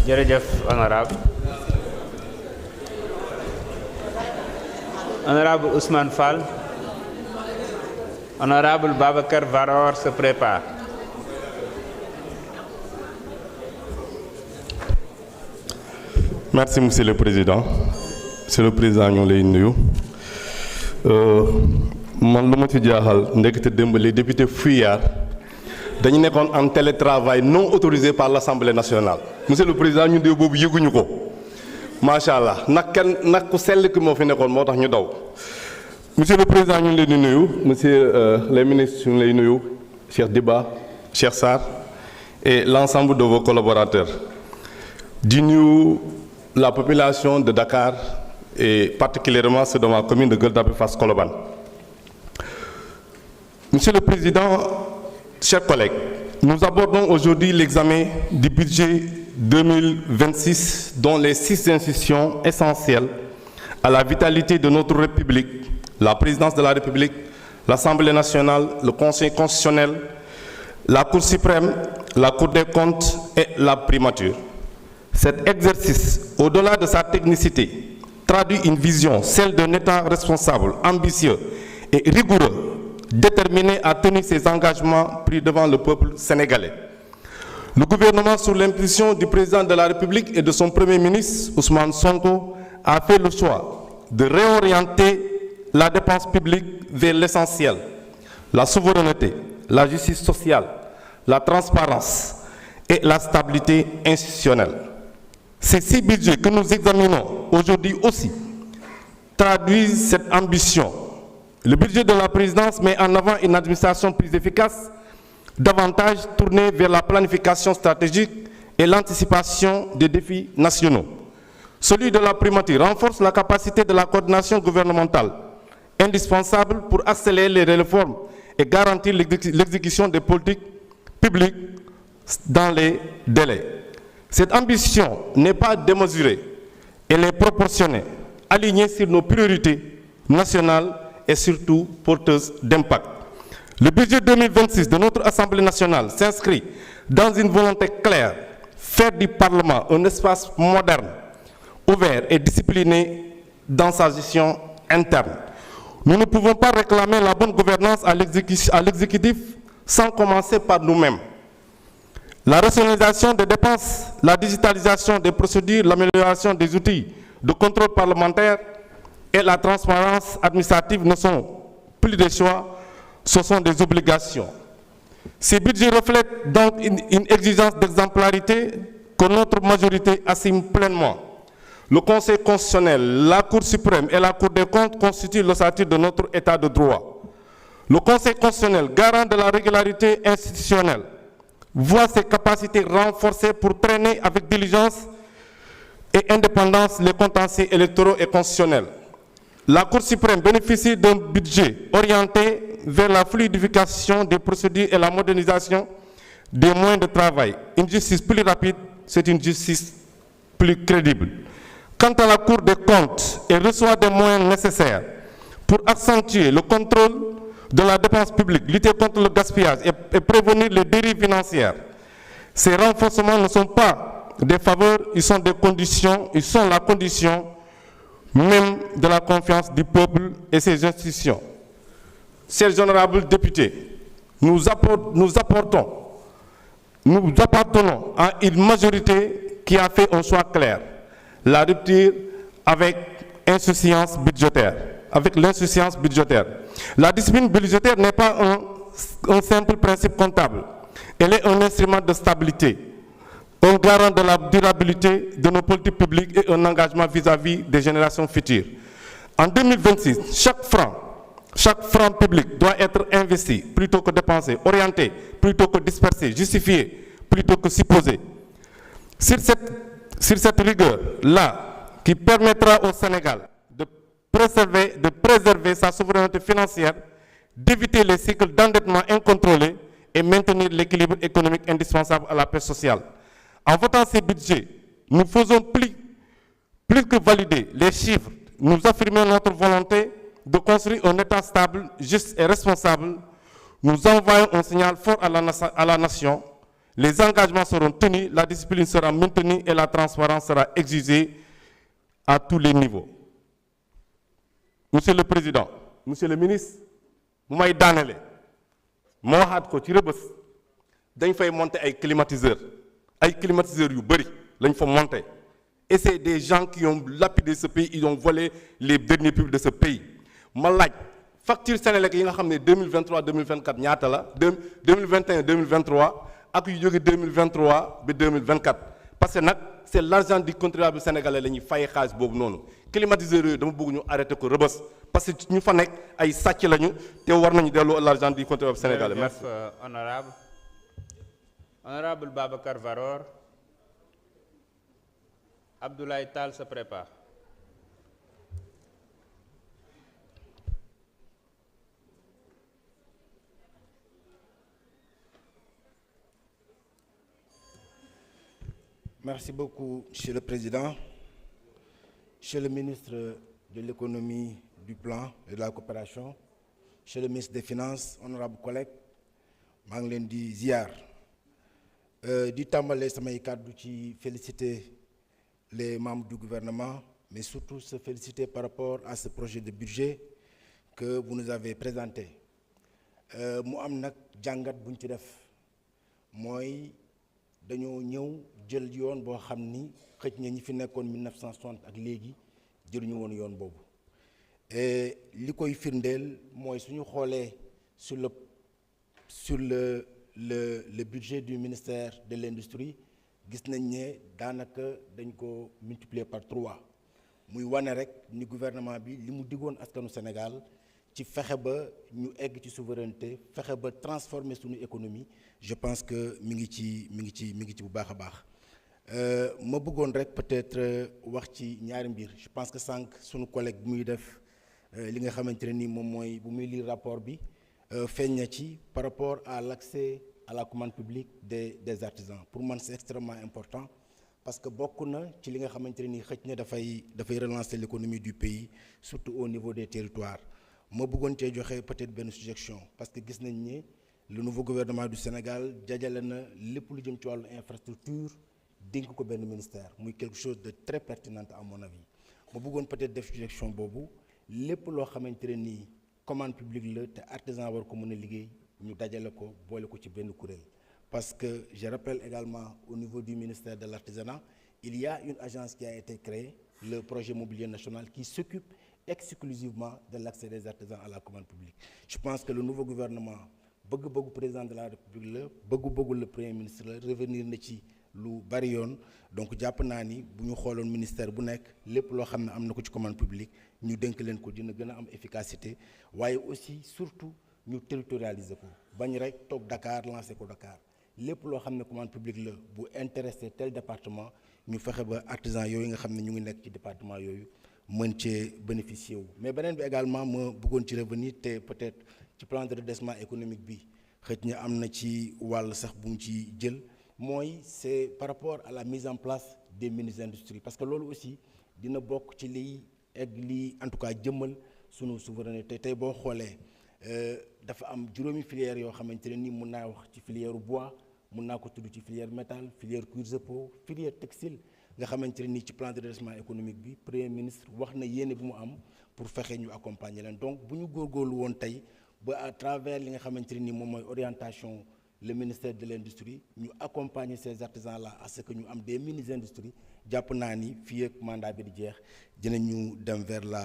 Jërëjëf, honorable. Honorable Ousmane Fall. Honorable Babacar Varor se prépare. Merci, Monsieur le Président. Monsieur le Président, nous lay nuyu. Man lu ma ci jaaxal ndekete démb les députés fuyards dañu nekkoon en télétravail non autorisé par l'Assemblée nationale. Monsieur le Président, ñun de boobu yëguñu ko. Macha Allah nag ku sell ki moo fi nekkoon moo tax ñu daw. Monsieur le Président, ñu ngi leen di nuyu. Monsieur les ministres, ñu ngi lay nuyu. Cheikh Diba, Cheikh Sarr et l'ensemble de vos collaborateurs. Di nuyu la population de Dakar et particulièrement ceux de ma commune de Gueule Tapée Fass Colobane. Monsieur le Président, chers collègues, nous abordons aujourd'hui l'examen du budget 2026 dont les 6 institutions essentielles à la vitalité de notre République, la Présidence de la République, l'Assemblée nationale, le Conseil constitutionnel, la Cour suprême, la Cour des comptes et la primature. Cet exercice, au-delà de sa technicité, traduit une vision, celle d'un État responsable, ambitieux et rigoureux, déterminé à tenir ses engagements pris devant le peuple sénégalais. Le gouvernement, sous l'impulsion du président de la République et de son Premier ministre, Ousmane Sonko, a fait le choix de réorienter la dépense publique vers l'essentiel, la souveraineté, la justice sociale, la transparence et la stabilité institutionnelle. Ces 6 budgets que nous examinons aujourd'hui aussi traduisent cette ambition. Le budget de la présidence met en avant une administration plus efficace, davantage tournée vers la planification stratégique et l'anticipation des défis nationaux. Celui de la primature renforce la capacité de la coordination gouvernementale, indispensable pour accélérer les réformes et garantir l'exécution des politiques publiques dans les délais. Cette ambition n'est pas démesurée, elle est proportionnée, alignée sur nos priorités nationales et surtout porteuse d'impact. Le budget 2026 de notre Assemblée nationale s'inscrit dans une volonté claire, faire du Parlement un espace moderne, ouvert et discipliné dans sa gestion interne. Nous ne pouvons pas réclamer la bonne gouvernance à l'exécutif sans commencer par nous-mêmes. La rationalisation des dépenses, la digitalisation des procédures, l'amélioration des outils de contrôle parlementaire et la transparence administrative ne sont plus des choix, ce sont des obligations. Ces budgets reflètent donc une exigence d'exemplarité que notre majorité assume pleinement. Le Conseil constitutionnel, la Cour suprême et la Cour des comptes constituent l'ossature de notre État de droit. Le Conseil constitutionnel, garant de la régularité institutionnelle, voit ses capacités renforcées pour traîner avec diligence et indépendance les contentieux électoraux et constitutionnels. La Cour suprême bénéficie d'un budget orienté vers la fluidification des procédures et la modernisation des moyens de travail. Une justice plus rapide, c'est une justice plus crédible. Quant à la Cour des comptes, elle reçoit des moyens nécessaires pour accentuer le contrôle de la dépense publique, lutter contre le gaspillage et prévenir les dérives financières. Ces renforcements ne sont pas des faveurs, ils sont des conditions, ils sont la condition même de la confiance du peuple et ses institutions. Chers honorables députés, nous appartenons à une majorité qui a fait un choix clair, la rupture avec l'insouciance budgétaire. La discipline budgétaire n'est pas un simple principe comptable, elle est un instrument de stabilité, un garant de la durabilité de nos politiques publiques et un engagement vis-à-vis des générations futures. En 2026, chaque franc public doit être investi plutôt que dépensé, orienté plutôt que dispersé, justifié plutôt que supposé. Sur cette rigueur-là, qui permettra au Sénégal de préserver sa souveraineté financière, d'éviter les cycles d'endettement incontrôlés et maintenir l'équilibre économique indispensable à la paix sociale. En votant ces budgets, nous faisons plus que valider les chiffres, nous affirmons notre volonté de construire un État stable, juste et responsable. Nous envoyons un signal fort à la nation Les engagements seront tenus, la discipline sera maintenue et la transparence sera exigée à tous les niveaux. Monsieur le Président, Monsieur le Ministre, bu may daanele moo waxaat ko ci Rebeuss dañ fay monter ay climatiseurs yu bëri lañ fa monter et c'est des gens qui ont lapidé ce pays, ils ont volé les deniers publics de ce pays. Ma laaj facture Senelec yi nga xam ne 2023 2024 ñaata la 2021 2023 ak yu jóge 2023 ba 2024 parce que nag c'est l'argent du contribuable sénégalais la ñuy fay xaalis boobu noonu climatiseurs yooyu dama bëgg ñu arrêter ko Rebeuss parce que ñu fa nekk ay sàcc lañu te war nañu delloo l'argent du contribuable sénégalais. Merci. Honorable Babacar Varor. Abdoulaye Tall se prépare. Merci beaucoup, Monsieur le Président. Monsieur le ministre de l'Économie, du Plan et de la Coopération, Monsieur le ministre des Finances, honorables collègues, maa ngi leen di ziar di tàmbale samay kàddu ci féliciter les membres du gouvernement, mais surtout se féliciter par rapport à ce projet de budget que vous nous avez présenté. Mu am nag jàngat buñ ci def mooy dañoo ñëw jël yoon boo xam ni xëj na ñi fi nekkoon 1960 ak léegi jëluñu woon yoon boobu et li koy firndeel mooy suñu xoolee sur le budget du ministère de l'Industrie gis nañ ne daanaka dañ ko multiplier par 3 muy wane rek ni gouvernement bi li mu diggoon askanu Sénégal ci fexe ba ñu egg ci souveraineté fexe ba transformer suñu économie je pense que mi ngi ci bu baax a baax ma bëggoon rek peut-être wax ci ñaari mbir je pense que sànq suñu collègue bu muy def li nga xamante ne ni moom mooy bu muy lire rapport bi feeñ na ci par rapport à l'accès à la commande publique des artisans pour man c'est extrêmement important parce que bokk na ci li nga xamante ne ni xëj na dafay relancer l'économie du pays surtout au niveau des territoires ma bëggoon cee joxe peut-être benn suggestion parce que gis nañ ne le nouveau gouvernement du Sénégal jajale na lépp lu jëm ci wàllu infrastructure dénk ko benn ministère muy quelque chose de très pertinent à mon avis ma bëggoon peut-être def suggestion boobu lépp loo xamante ne nii commande publique la te artisan war ko mën a liggéey ñu dajale ko boole ko ci benn kuréel parce que je rappelle également au niveau du ministère de l'artisanat il y a une agence qui a été créée le projet mobilier national qui s'occupe exclusivement de l'accès des artisans à la commande publique je pense que le nouveau gouvernement bëgg-bëggu président de la République la bëggu le premier ministre la revenir na ci lu bari yoon donc jàpp naa ni bu ñu xooloon ministère bu nekk lépp loo xam ne am na ko ci commande publique ñu dénk leen ko dina gën a am efficacité waaye aussi surtout ñu territorialiser ko bañ rek toog Dakar lancer ko Dakar lépp loo xam ne commande publique la bu intéressé tel département ñu fexe ba artisan yooyu nga xam ne ñu ngi nekk ci département yooyu mën cee bénéficier wu mais beneen bi également ma bëggoon ci revenir te peut-être ci plan de redressement économique bi xëj na am na ci wàll sax bu mu ci jël mooy c'est par rapport à la mise en place des mini-industries parce que loolu aussi dina bokk ci liy egg lii en tout cas jëmmal sunu souveraineté tey boo xoolee dafa am juróomi filière yoo xamante ne ni mun naa wax ci filière bois mun naa ko tudd ci filière métal filière cuir de peau filière textile nga xamante ne ni ci plan de redressement économique bi premier ministre wax na yéene bu mu am pour fexe ñu accompagner leen donc bu ñu góorgóorlu woon tey ba à travers li nga xamante ne ni moom mooy orientation le ministère de l'industrie ñu accompagner ces artisans là à ce que ñu am des mini-industries jàpp naa ni fii ak mandat bi di jeex dinañu dem vers la